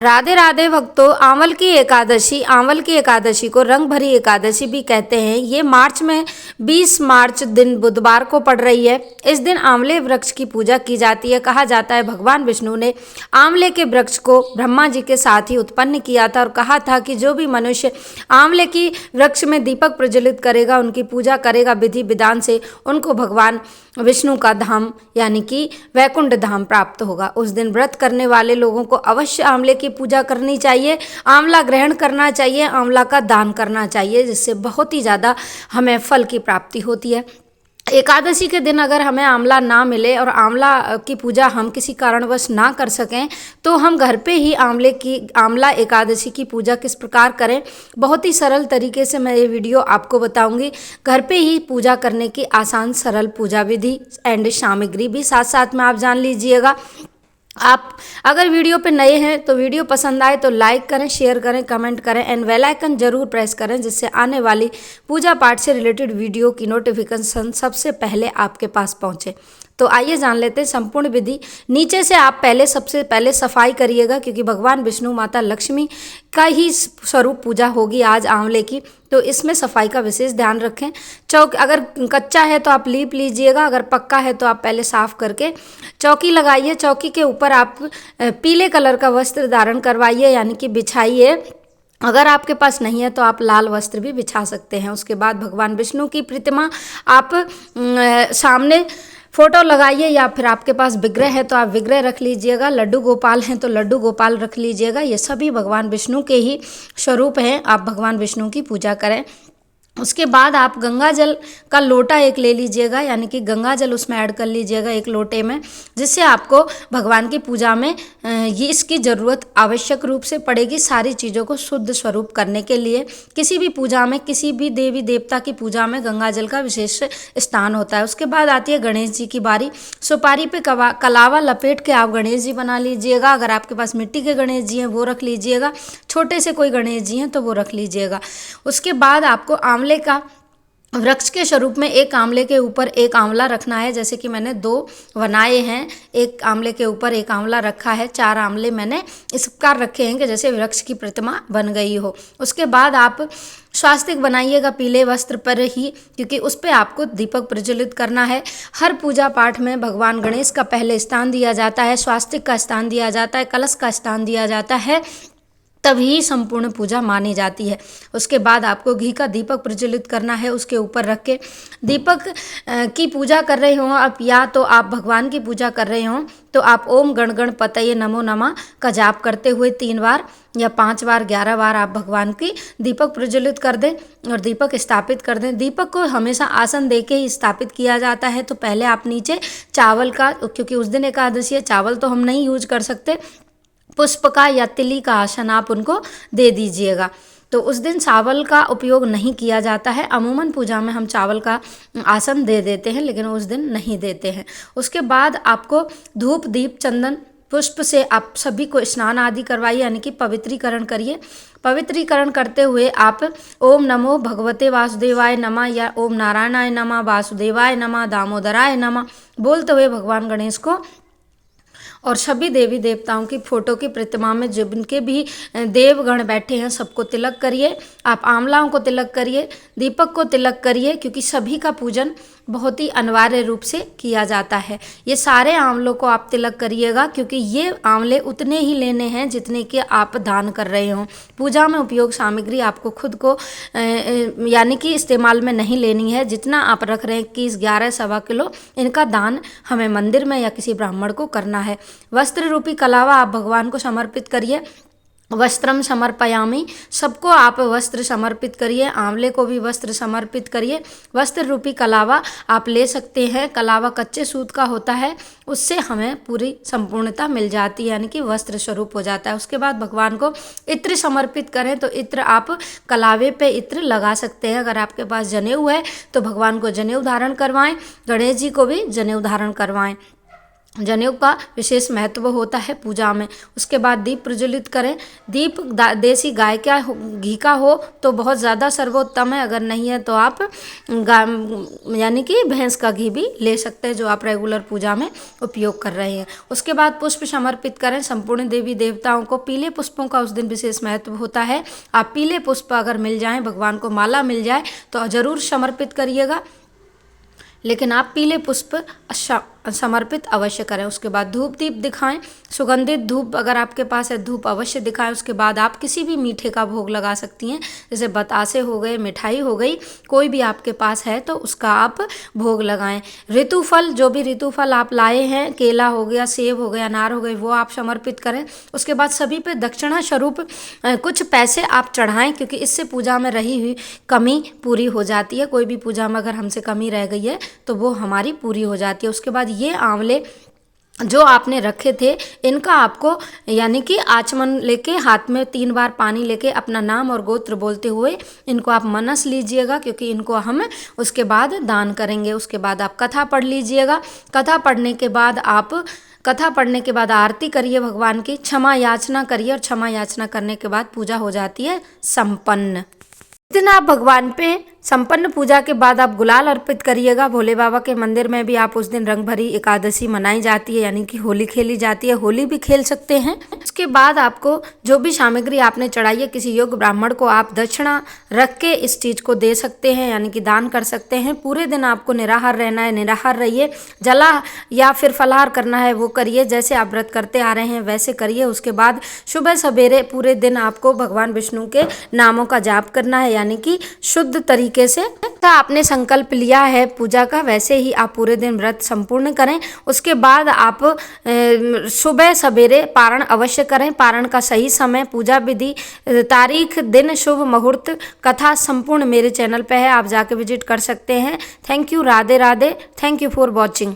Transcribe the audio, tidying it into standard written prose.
राधे राधे भक्तों। आंवल की एकादशी को रंग भरी एकादशी भी कहते हैं। ये मार्च में 20 मार्च दिन बुधवार को पड़ रही है। इस दिन आंवले वृक्ष की पूजा की जाती है। कहा जाता है भगवान विष्णु ने आंवले के वृक्ष को ब्रह्मा जी के साथ ही उत्पन्न किया था और कहा था कि जो भी मनुष्य आंवले की वृक्ष में दीपक प्रज्वलित करेगा, उनकी पूजा करेगा विधि विधान से, उनको भगवान विष्णु का धाम यानी कि वैकुंठ धाम प्राप्त होगा। उस दिन व्रत करने वाले लोगों को अवश्य आंवले की पूजा करनी चाहिए, आंवला ग्रहण करना चाहिए, आंवला का दान करना चाहिए, जिससे बहुत ही ज़्यादा हमें फल की प्राप्ति होती है। एकादशी के दिन अगर हमें आंवला ना मिले और आंवला की पूजा हम किसी कारणवश ना कर सकें तो हम घर पे ही आंवला एकादशी की पूजा किस प्रकार करें, बहुत ही सरल तरीके से मैं ये वीडियो आपको बताऊंगी। घर पे ही पूजा करने की आसान सरल पूजा विधि एंड सामग्री भी साथ साथ में आप जान लीजिएगा। आप अगर वीडियो पे नए हैं तो वीडियो पसंद आए तो लाइक करें, शेयर करें, कमेंट करें एंड बेल आइकन जरूर प्रेस करें, जिससे आने वाली पूजा पाठ से रिलेटेड वीडियो की नोटिफिकेशन सबसे पहले आपके पास पहुंचे। तो आइए जान लेते हैं संपूर्ण विधि। नीचे से आप सबसे पहले सफाई करिएगा, क्योंकि भगवान विष्णु माता लक्ष्मी का ही स्वरूप पूजा होगी आज आंवले की, तो इसमें सफाई का विशेष ध्यान रखें। चौक अगर कच्चा है तो आप लीप लीजिएगा, अगर पक्का है तो आप पहले साफ करके चौकी लगाइए। चौकी के ऊपर आप पीले कलर का वस्त्र धारण करवाइए यानी कि बिछाइए। अगर आपके पास नहीं है तो आप लाल वस्त्र भी बिछा सकते हैं। उसके बाद भगवान विष्णु की प्रतिमा आप सामने फोटो लगाइए, या फिर आपके पास विग्रह है तो आप विग्रह रख लीजिएगा, लड्डू गोपाल हैं तो लड्डू गोपाल रख लीजिएगा। ये सभी भगवान विष्णु के ही स्वरूप हैं। आप भगवान विष्णु की पूजा करें। उसके बाद आप गंगा जल का लोटा एक ले लीजिएगा, यानी कि गंगा जल उसमें ऐड कर लीजिएगा एक लोटे में, जिससे आपको भगवान की पूजा में ये इसकी ज़रूरत आवश्यक रूप से पड़ेगी सारी चीज़ों को शुद्ध स्वरूप करने के लिए। किसी भी पूजा में, किसी भी देवी देवता की पूजा में गंगा जल का विशेष स्थान होता है। उसके बाद आती है गणेश जी की बारी। सुपारी पे कलावा लपेट के आप गणेश जी बना लीजिएगा। अगर आपके पास मिट्टी के गणेश जी हैं वो रख लीजिएगा, छोटे से कोई गणेश जी हैं तो वो रख लीजिएगा। उसके बाद आपको आंवले का वृक्ष के स्वरूप में एक आंवले के ऊपर एक आंवला रखना है। जैसे कि मैंने 2 बनाए हैं, एक आंवले के ऊपर एक आंवला रखा है, 4 आंवले मैंने इस प्रकार रखे हैं कि जैसे वृक्ष की प्रतिमा बन गई हो। उसके बाद आप स्वास्तिक बनाइएगा पीले वस्त्र पर ही, क्योंकि उस पर आपको दीपक प्रज्वलित करना है। हर पूजा पाठ में भगवान गणेश का पहले स्थान दिया जाता है, स्वास्तिक का स्थान दिया जाता है, कलश का स्थान दिया जाता है, तभी संपूर्ण पूजा मानी जाती है। उसके बाद आपको घी का दीपक प्रज्वलित करना है उसके ऊपर रख के। दीपक की पूजा कर रहे हों आप, या तो आप भगवान की पूजा कर रहे हों तो आप ओम गण गणपतये नमो नमः का जाप करते हुए 3 बार या 5 बार 11 बार आप भगवान की दीपक प्रज्वलित कर दें और दीपक स्थापित कर दें। दीपक को हमेशा आसन दे के ही स्थापित किया जाता है। तो पहले आप नीचे चावल का, क्योंकि उस दिन एकादशी है, चावल तो हम नहीं यूज कर सकते, पुष्प का या तिली का आसन आप उनको दे दीजिएगा। तो उस दिन चावल का उपयोग नहीं किया जाता है। अमूमन पूजा में हम चावल का आसन दे देते हैं, लेकिन उस दिन नहीं देते हैं। उसके बाद आपको धूप दीप चंदन पुष्प से आप सभी को स्नान आदि करवाइए, यानी कि पवित्रीकरण करिए। पवित्रीकरण करते हुए आप ओम नमो भगवते वासुदेवाय नमः या ओम नारायणाय नमः, वासुदेवाय नमः, दामोदराय नमः बोलते हुए भगवान गणेश को और सभी देवी देवताओं की फोटो की प्रतिमा में जिनके भी देवगण बैठे हैं सबको तिलक करिए। आप आंवलाओं को तिलक करिए, दीपक को तिलक करिए, क्योंकि सभी का पूजन बहुत ही अनिवार्य रूप से किया जाता है। ये सारे आंवलों को आप तिलक करिएगा, क्योंकि ये आंवले उतने ही लेने हैं जितने के आप दान कर रहे हों। पूजा में उपयोग सामग्री आपको खुद को यानी कि इस्तेमाल में नहीं लेनी है। जितना आप रख रहे हैं 21, 11, सवा किलो, इनका दान हमें मंदिर में या किसी ब्राह्मण को करना है। वस्त्र रूपी कलावा आप भगवान को समर्पित करिए। वस्त्रम समर्पयामि, सबको आप वस्त्र समर्पित करिए, आंवले को भी वस्त्र समर्पित करिए। वस्त्र रूपी कलावा आप ले सकते हैं। कलावा कच्चे सूत का होता है, उससे हमें पूरी संपूर्णता मिल जाती है, यानी कि वस्त्र स्वरूप हो जाता है। उसके बाद भगवान को इत्र समर्पित करें तो इत्र आप कलावे पे इत्र लगा सकते हैं। अगर आपके पास जनेऊ है तो भगवान को जनेऊ धारण करवाएं, गणेश जी को भी जनेऊ धारण करवाएं। जनेऊ का विशेष महत्व होता है पूजा में। उसके बाद दीप प्रज्वलित करें। दीप देसी गाय का घी का हो तो बहुत ज़्यादा सर्वोत्तम है, अगर नहीं है तो आप यानी कि भैंस का घी भी ले सकते हैं जो आप रेगुलर पूजा में उपयोग कर रहे हैं। उसके बाद पुष्प समर्पित करें। संपूर्ण देवी देवताओं को पीले पुष्पों का उस दिन विशेष महत्व होता है। आप पीले पुष्प अगर मिल जाएं, भगवान को माला मिल जाए तो ज़रूर समर्पित करिएगा, लेकिन आप पीले पुष्प समर्पित अवश्य करें। उसके बाद धूप दीप दिखाएं। सुगंधित धूप अगर आपके पास है, धूप अवश्य दिखाएं। उसके बाद आप किसी भी मीठे का भोग लगा सकती हैं, जैसे बतासे हो गए, मिठाई हो गई, कोई भी आपके पास है तो उसका आप भोग लगाएं। ऋतुफल, जो भी ऋतुफल आप लाए हैं, केला हो गया, सेब हो गया, अनार हो गए, वो आप समर्पित करें। उसके बाद सभी पे दक्षिणा स्वरूप कुछ पैसे आप चढ़ाएं, क्योंकि इससे पूजा में रही हुई कमी पूरी हो जाती है। कोई भी पूजा में अगर हमसे कमी रह गई है तो वो हमारी पूरी हो जाती है। उसके बाद ये आंवले जो आपने रखे थे, इनका आपको यानी कि आचमन लेके हाथ में 3 बार पानी लेके अपना नाम और गोत्र बोलते हुए इनको आप मनस लीजिएगा, क्योंकि इनको हम उसके बाद दान करेंगे। उसके बाद आप कथा पढ़ लीजिएगा। कथा पढ़ने के बाद आरती करिए भगवान की, क्षमा याचना करिए, और क्षमा याचना करने के बाद पूजा हो जाती है संपन्न। इस दिन आप भगवान पे संपन्न पूजा के बाद आप गुलाल अर्पित करिएगा। भोले बाबा के मंदिर में भी आप उस दिन रंग भरी एकादशी मनाई जाती है, यानी कि होली खेली जाती है। होली भी खेल सकते हैं। उसके बाद आपको जो भी सामग्री आपने चढ़ाई है, किसी योग्य ब्राह्मण को आप दक्षिणा रख के इस चीज़ को दे सकते हैं, यानी कि दान कर सकते हैं। पूरे दिन आपको निराहार रहना है, निराहार रहिए। जला या फिर फलाहार करना है वो करिए, जैसे आप व्रत करते आ रहे हैं वैसे करिए। उसके बाद सुबह सवेरे पूरे दिन आपको भगवान विष्णु के नामों का जाप करना है, यानी कि शुद्ध तरीके से आपने संकल्प लिया है पूजा का, वैसे ही आप पूरे दिन व्रत संपूर्ण करें। उसके बाद आप सुबह सवेरे पारण अवश्य करें। पारण का सही समय, पूजा विधि, तारीख, दिन, शुभ मुहूर्त, कथा संपूर्ण मेरे चैनल पे है, आप जाके विजिट कर सकते हैं। Thank you. Radhe Radhe. Thank you for watching.